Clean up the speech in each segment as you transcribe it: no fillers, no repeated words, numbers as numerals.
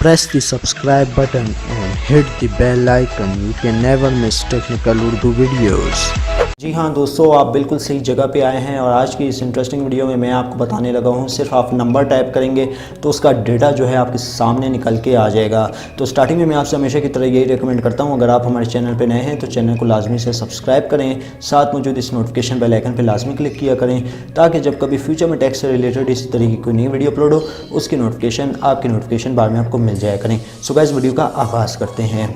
Press the subscribe button and hit the bell icon. You can never miss technical Urdu videos. जी हाँ दोस्तों, आप बिल्कुल सही जगह पे आए हैं और आज की इस इंटरेस्टिंग वीडियो में मैं आपको बताने लगा हूँ सिर्फ आप नंबर टाइप करेंगे तो उसका डेटा जो है आपके सामने निकल के आ जाएगा। तो स्टार्टिंग में मैं आपसे हमेशा की तरह यही रिकमेंड करता हूँ, अगर आप हमारे चैनल पे नए हैं तो चैनल को लाजमी से सब्सक्राइब करें, साथ मौजूद इस नोटिफिकेशन बेल आइकन पर लाजमी क्लिक किया करें ताकि जब कभी फ्यूचर में टैक्स से रिलेटेड इसी तरह की कोई नई वीडियो अपलोड हो उसकी नोटिफिकेशन आपकी नोटिफिकेशन बार में आपको मिल जाया करें। सो गाइस वीडियो का आगाज़ करते हैं।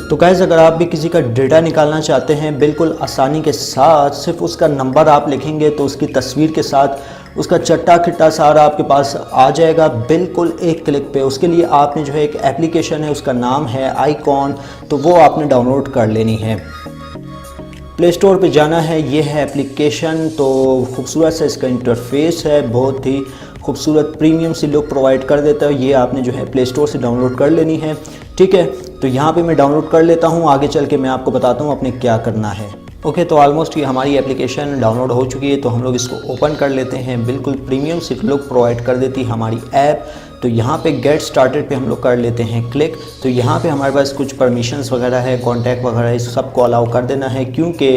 तो गाइस अगर आप भी किसी का डेटा निकालना चाहते हैं बिल्कुल आसानी के साथ, सिर्फ उसका नंबर आप लिखेंगे तो उसकी तस्वीर के साथ उसका चट्टा खिट्टा सारा आपके पास आ जाएगा बिल्कुल एक क्लिक पे। उसके लिए आपने जो है एक एप्लीकेशन है, उसका नाम है आईकॉन, तो वो आपने डाउनलोड कर लेनी है। प्ले स्टोर पे जाना है, ये है एप्लीकेशन। तो खूबसूरत सा इसका इंटरफेस है, बहुत ही खूबसूरत प्रीमियम सी लुक प्रोवाइड कर देता है। ये आपने जो है प्ले स्टोर से डाउनलोड कर लेनी है, ठीक है। तो यहाँ पे मैं डाउनलोड कर लेता हूँ, आगे चल के मैं आपको बताता हूँ आपने क्या करना है। ओके, तो ऑलमोस्ट ये हमारी एप्लीकेशन डाउनलोड हो चुकी है, तो हम लोग इसको ओपन कर लेते हैं। बिल्कुल प्रीमियम सी लुक प्रोवाइड कर देती है हमारी ऐप। तो यहाँ पे गेट स्टार्टेड पे हम लोग कर लेते हैं क्लिक। तो यहाँ पे हमारे पास कुछ परमिशंस वगैरह है, कॉन्टैक्ट वगैरह, इस सबको अलाउ कर देना है क्योंकि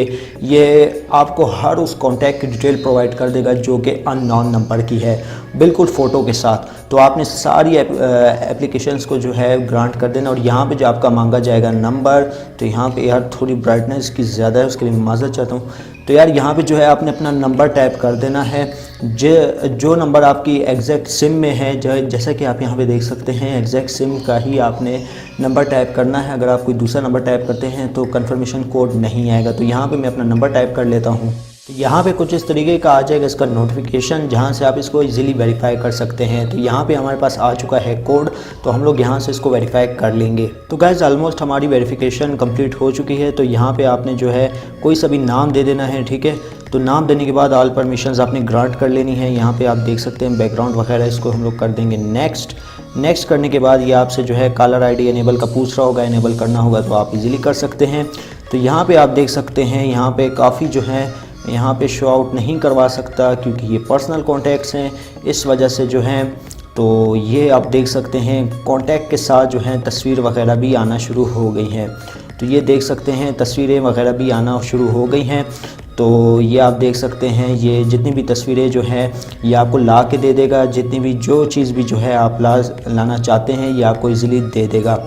ये आपको हर उस कॉन्टैक्ट की डिटेल प्रोवाइड कर देगा जो कि अननोन नंबर की है, बिल्कुल फ़ोटो के साथ। तो आपने सारी एप्लीकेशंस को जो है ग्रांट कर देना। और यहाँ पे जो आपका मांगा जाएगा नंबर, तो यहाँ पे यार थोड़ी ब्राइटनेस की ज़्यादा है, उसके लिए माज़रत चाहता हूँ। तो यार यहाँ पे जो है आपने अपना नंबर टाइप कर देना है, जो नंबर आपकी एग्जैक्ट सिम में है। जैसा कि आप यहाँ पे देख सकते हैं एग्जैक्ट सिम का ही आपने नंबर टाइप करना है। अगर आप कोई दूसरा नंबर टाइप करते हैं तो कंफर्मेशन कोड नहीं आएगा। तो यहाँ पे मैं अपना नंबर टाइप कर लेता हूँ। तो यहाँ पे कुछ इस तरीके का आ जाएगा इसका नोटिफिकेशन, जहाँ से आप इसको इजीली वेरीफाई कर सकते हैं। तो यहाँ पे हमारे पास आ चुका है कोड, तो हम लोग यहाँ से इसको वेरीफाई कर लेंगे। तो गाइस ऑलमोस्ट हमारी वेरिफिकेशन कंप्लीट हो चुकी है। तो यहाँ पे आपने जो है कोई सा भी नाम दे देना है, ठीक है। तो नाम देने के बाद ऑल परमिशंस आपने ग्रांट कर लेनी है। यहाँ पे आप देख सकते हैं बैकग्राउंड वगैरह, इसको हम लोग कर देंगे नेक्स्ट करने के बाद ये आपसे जो है कॉलर आईडी इनेबल का पूछ रहा होगा, इनेबल करना होगा तो आप इजीली कर सकते हैं। तो यहाँ पे आप देख सकते हैं यहाँ पे काफ़ी जो है यहाँ पे शो आउट नहीं करवा सकता क्योंकि ये पर्सनल कॉन्टैक्ट्स हैं, इस वजह से जो हैं। तो ये आप देख सकते हैं कॉन्टैक्ट के साथ जो है तस्वीर वगैरह भी आना शुरू हो गई हैं। तो ये देख सकते हैं तस्वीरें वगैरह भी आना शुरू हो गई हैं। तो ये आप देख सकते हैं ये जितनी भी तस्वीरें जो हैं ये आपको ला के दे देगा, जितनी भी जो चीज़ भी जो है आप लाना चाहते हैं ये आपको इजीली दे देगा।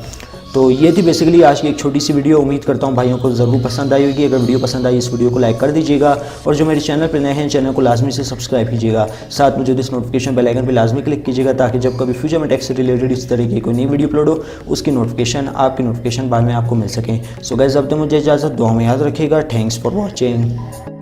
तो ये थी बेसिकली आज की एक छोटी सी वीडियो। उम्मीद करता हूँ भाइयों को ज़रूर पसंद आई होगी। अगर वीडियो पसंद आई इस वीडियो को लाइक कर दीजिएगा और जो मेरे चैनल पर नए हैं चैनल को लाजमी से सब्सक्राइब कीजिएगा, साथ में जो इस नोटिफिकेशन बेल आइकन पर लाजमी क्लिक कीजिएगा ताकि जब कभी फ्यूचर में टैक्स से रिलेटेड इस तरह की कोई नई वीडियो अपलोड हो उसकी नोटिफिकेशन आपकी नोटिफिकेशन बार में आपको मिल सकें। सो गाइस अब तो मुझे इजाज़त, दुआ में याद रखिएगा। Thanks for watching.